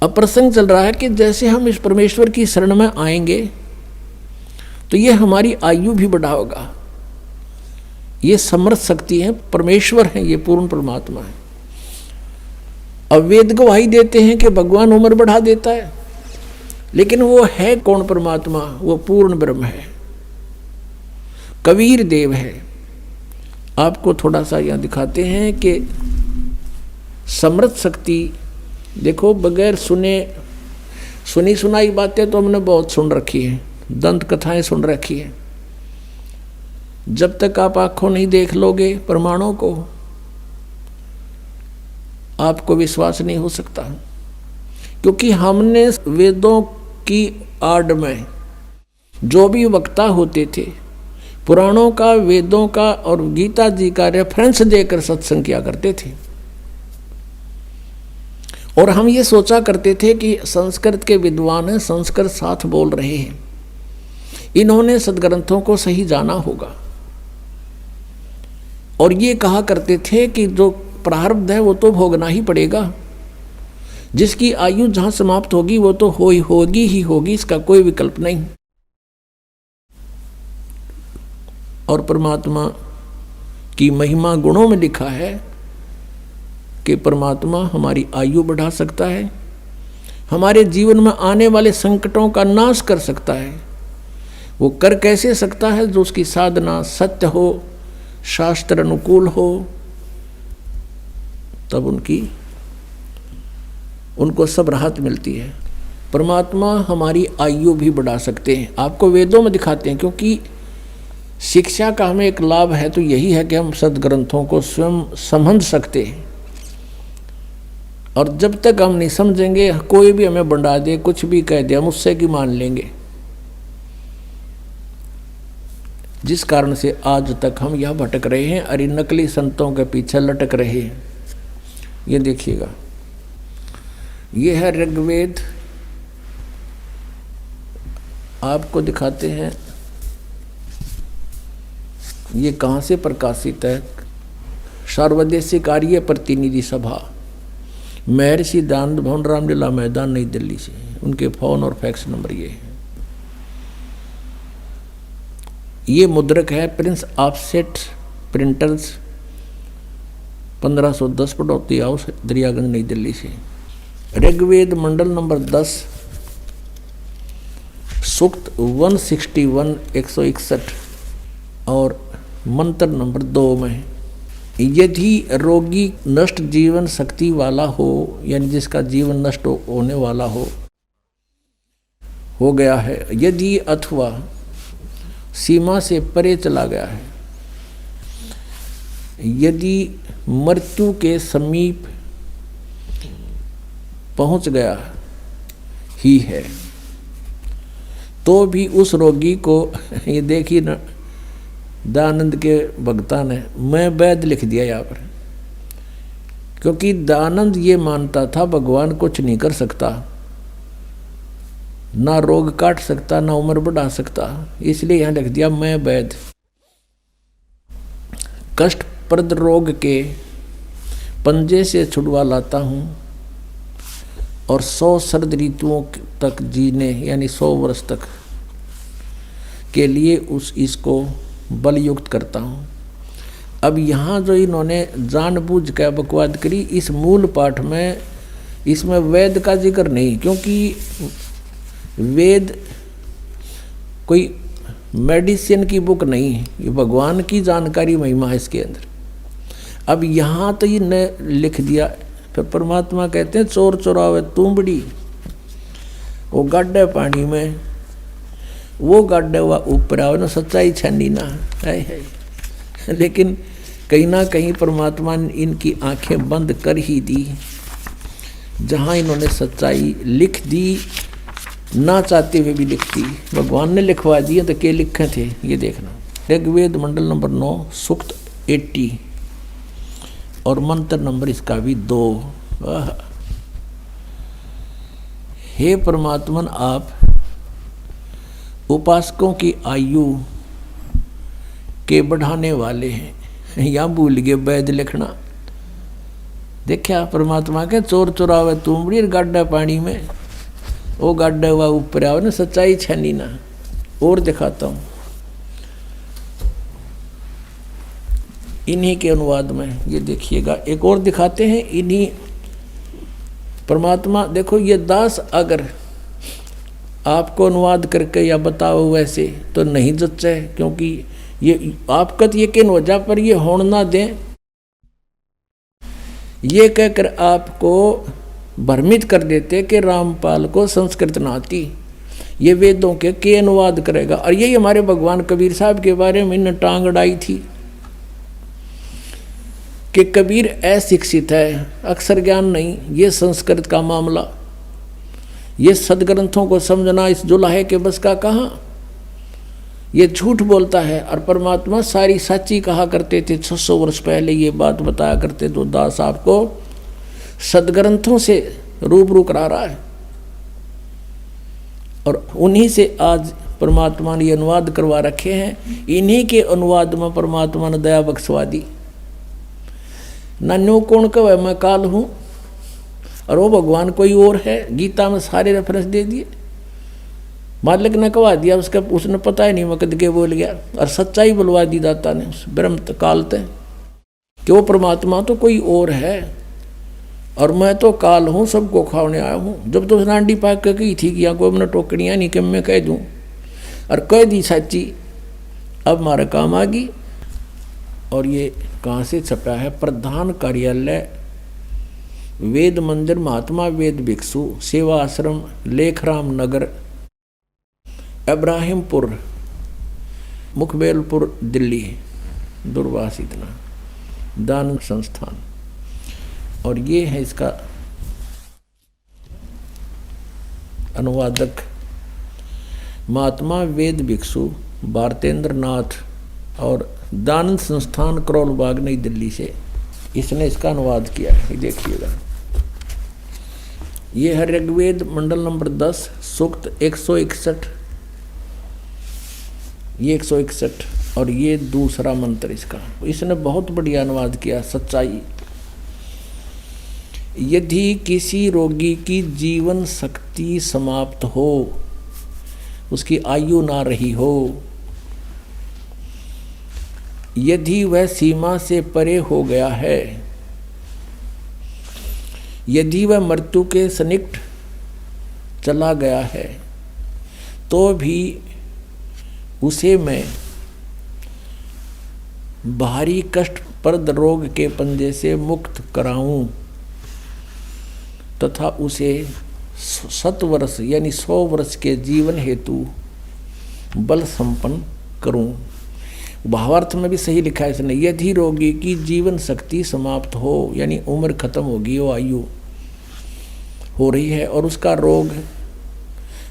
अब प्रसंग चल रहा है कि जैसे हम इस परमेश्वर की शरण में आएंगे तो ये हमारी आयु भी बढ़ाएगा। ये समर्थ शक्ति है, परमेश्वर है, ये पूर्ण परमात्मा है। अब वेद गवाही देते हैं कि भगवान उम्र बढ़ा देता है, लेकिन वो है कौन परमात्मा? वो पूर्ण ब्रह्म है, कबीर देव है। आपको थोड़ा सा यहाँ दिखाते हैं कि समर्थ शक्ति, देखो बगैर सुनी सुनाई बातें तो हमने बहुत सुन रखी हैं, दंत कथाएं सुन रखी हैं। जब तक आप आंखों नहीं देख लोगे प्रमाणों को, आपको विश्वास नहीं हो सकता। क्योंकि हमने वेदों की आड़ में जो भी वक्ता होते थे, पुराणों का, वेदों का और गीता जी का रेफरेंस देकर सत्संग किया करते थे। और हम ये सोचा करते थे कि संस्कृत के विद्वान हैं, संस्कृत साथ बोल रहे हैं, इन्होंने सदग्रंथों को सही जाना होगा। और ये कहा करते थे कि जो प्रारब्ध है वो तो भोगना ही पड़ेगा, जिसकी आयु जहां समाप्त होगी वो तो होगी ही होगी, इसका कोई विकल्प नहीं। और परमात्मा की महिमा गुणों में लिखा है कि परमात्मा हमारी आयु बढ़ा सकता है, हमारे जीवन में आने वाले संकटों का नाश कर सकता है। वो कर कैसे सकता है? जो उसकी साधना सत्य हो, शास्त्र अनुकूल हो, तब उनको सब राहत मिलती है। परमात्मा हमारी आयु भी बढ़ा सकते हैं, आपको वेदों में दिखाते हैं। क्योंकि शिक्षा का हमें एक लाभ है तो यही है कि हम सदग्रंथों को स्वयं समझ सकते हैं। और जब तक हम नहीं समझेंगे, कोई भी हमें बंडा दे, कुछ भी कह दे, हम उससे की मान लेंगे। जिस कारण से आज तक हम यह भटक रहे हैं, अरे नकली संतों के पीछे लटक रहे हैं। ये देखिएगा, ये है ऋग्वेद, आपको दिखाते हैं ये कहाँ से प्रकाशित है। सर्वदेशिक आर्य प्रतिनिधि सभा, महर्षि दानंद भवन, रामलीला मैदान, नई दिल्ली से। उनके फ़ोन और फैक्स नंबर ये है। ये मुद्रक है prince offset printers, 1510 Padauti house, Daryaganj, Nai Delhi से। ऋग्वेद मंडल नंबर 10, सूक्त 161 161 और मंत्र नंबर 2 में, यदि रोगी नष्ट जीवन शक्ति वाला हो, यानी जिसका जीवन नष्ट होने वाला हो गया है, यदि अथवा सीमा से परे चला गया है, यदि मृत्यु के समीप पहुंच गया ही है, तो भी उस रोगी को, ये देखिए ना, दानंद के भक्ता ने मैं वैद लिख दिया यहाँ पर। क्योंकि दानंद ये मानता था भगवान कुछ नहीं कर सकता, ना रोग काट सकता, ना उम्र बढ़ा सकता, इसलिए यहाँ लिख दिया मैं वैद। कष्टप्रद रोग के पंजे से छुड़वा लाता हूँ और 100 शरद ऋतुओं तक जीने, यानी 100 वर्ष तक के लिए इसको बलयुक्त करता हूँ। अब यहाँ जो इन्होंने जानबूझ कर बकवाद करी, इस मूल पाठ में इसमें वेद का जिक्र नहीं, क्योंकि वेद कोई मेडिसिन की बुक नहीं है, ये भगवान की जानकारी महिमा है इसके अंदर। अब यहाँ तो ये न लिख दिया, फिर परमात्मा कहते हैं चोर चोरावे तुंबड़ी, वो गाड्डे पानी में, वो गाड्डे हुआ ऊपर आओ ना, सच्चाई छानी ना है। लेकिन कहीं ना कहीं परमात्मा ने इनकी आंखें बंद कर ही दी। जहाँ इन्होंने सच्चाई लिख दी, ना चाहते हुए भी लिख दी, भगवान ने लिखवा दिए, तो क्या लिखे थे ये देखना। ऋग्वेद मंडल नंबर 9, सूक्त 80 और मंत्र नंबर इसका भी 2। हे परमात्मन, आप उपासकों की आयु के बढ़ाने वाले हैं। या भूल गए वैद लिखना, देखा परमात्मा के चोर चुरावे तुमड़ी गाड्डा पानी में, वो गाड्डा हुआ ऊपर आवे ना, सच्चाई छनी ना। और दिखाता हूँ इन्हीं के अनुवाद में, ये देखिएगा एक और दिखाते हैं इन्हीं परमात्मा। देखो ये दास अगर आपको अनुवाद करके या बताओ वैसे तो नहीं जच्चे, क्योंकि ये आपका तो यकीन हो जा पर ये होने ना दें, ये कहकर आपको भ्रमित कर देते कि रामपाल को संस्कृत ना आती, ये वेदों के अनुवाद करेगा। और यही हमारे भगवान कबीर साहब के बारे में इन्हें टांग अड़ाई थी कि कबीर अशिक्षित है, अक्षर ज्ञान नहीं, ये संस्कृत का मामला, ये सदग्रंथों को समझना इस जुलाहे के बस का कहाँ, ये झूठ बोलता है। और परमात्मा सारी सच्ची कहा करते थे। 600 वर्ष पहले ये बात बताया करते तो दास आपको सदग्रंथों से रूबरू करा रहा है, और उन्हीं से आज परमात्मा ने अनुवाद करवा रखे हैं। इन्हीं के अनुवाद में परमात्मा ने दया बख्शवा दी। नान्यो कौन कहे मैं काल हूँ और वो भगवान कोई और है, गीता में सारे रेफरेंस दे दिए। मालिक ने कहा दिया, उसका उसने पता ही नहीं मैं कद के बोल गया, और सच्चाई बुलवा दी दाता ने उस ब्रह्म काल तक कि वो परमात्मा तो कोई और है और मैं तो काल हूँ, सबको खाने आया हूँ। जब तो नांडी पाक के कही थी कि यहाँ कोई मैंने टोकड़ियाँ नहीं कि मैं कह दूँ, और कह दी सच्ची, अब हमारा काम आ गई। और ये कहाँ से छपा है? प्रधान कार्यालय वेद मंदिर महात्मा वेद भिक्षु सेवा आश्रम लेखराम नगर इब्राहिमपुर मुखबेलपुर दिल्ली, दूरवास इतना दान संस्थान। और ये है इसका अनुवादक महात्मा वेद भिक्षु भारतेंद्र नाथ और दान संस्थान करोल बाग नई दिल्ली से इसने इसका अनुवाद किया है। देखिएगा ये है ऋग्वेद मंडल नंबर 10 सूक्त 161, ये 161 और ये दूसरा मंत्र इसका। इसने बहुत बढ़िया अनुवाद किया। सच्चाई, यदि किसी रोगी की जीवन शक्ति समाप्त हो, उसकी आयु ना रही हो, यदि वह सीमा से परे हो गया है, यदि वह मृत्यु के सन्निकट चला गया है, तो भी उसे मैं भारी कष्टप्रद रोग के पंजे से मुक्त कराऊं तथा उसे 7 वर्ष यानी 100 वर्ष के जीवन हेतु बल संपन्न करूं। भावार्थ में भी सही लिखा है इसने, यदि रोगी की जीवन शक्ति समाप्त हो यानी उम्र खत्म होगी, वो आयु हो रही है और उसका रोग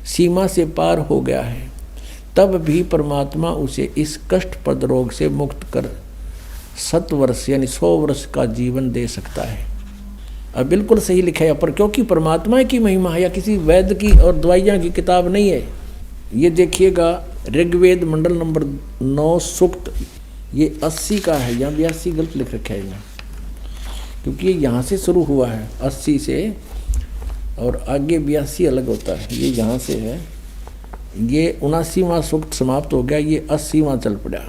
सीमा से पार हो गया है, तब भी परमात्मा उसे इस कष्टप्रद रोग से मुक्त कर 7 वर्ष यानी 100 वर्ष का जीवन दे सकता है। अब बिल्कुल सही लिखा है, पर क्योंकि परमात्मा की महिमा है या किसी वैद्य की और दवाइयाँ की किताब नहीं है। ये देखिएगा ऋग्वेद मंडल नंबर 9 सूक्त, ये 80 का है, यहाँ 82 गलत लिख रखा है यहाँ, क्योंकि ये यहाँ से शुरू हुआ है 80 से और आगे 82 अलग होता है। ये यहाँ से है, ये 79वां सूक्त समाप्त हो गया, ये 80वां चल पड़ा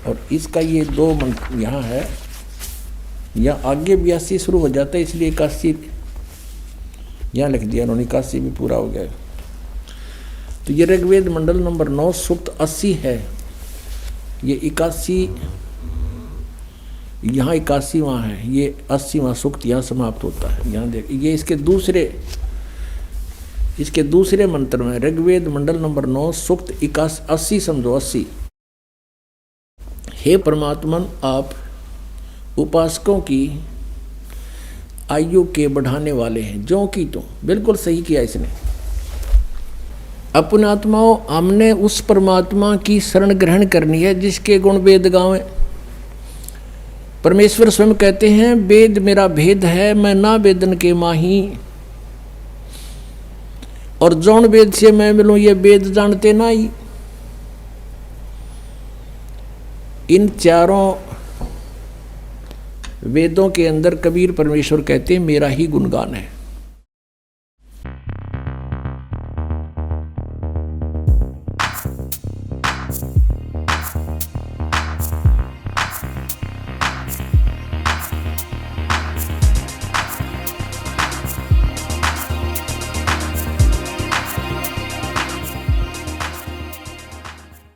और इसका ये 2 मंत्र यहाँ है, यहाँ आगे 82 शुरू हो जाता है, इसलिए 81 यहाँ लिख दिया उन्होंने, 81 भी पूरा हो गया। तो ये ऋग्वेद मंडल नंबर 9 सूक्त 80 है, ये 81 यहाँ 81वां है, ये 80वां सूक्त यहाँ समाप्त होता है। यहाँ देख, ये इसके दूसरे मंत्र में ऋग्वेद मंडल नंबर 9 सूक्त 80 समझो 80। हे परमात्मन, आप उपासकों की आयु के बढ़ाने वाले हैं, जो कि तो बिल्कुल सही किया इसने। अपने आत्माओं, हमने उस परमात्मा की शरण ग्रहण करनी है जिसके गुण वेद गावें। परमेश्वर स्वयं कहते हैं, वेद मेरा भेद है, मैं ना वेदन के माही, और जौन वेद से मैं मिलूं ये वेद जानते ना ही। इन चारों वेदों के अंदर कबीर परमेश्वर कहते हैं मेरा ही गुणगान है।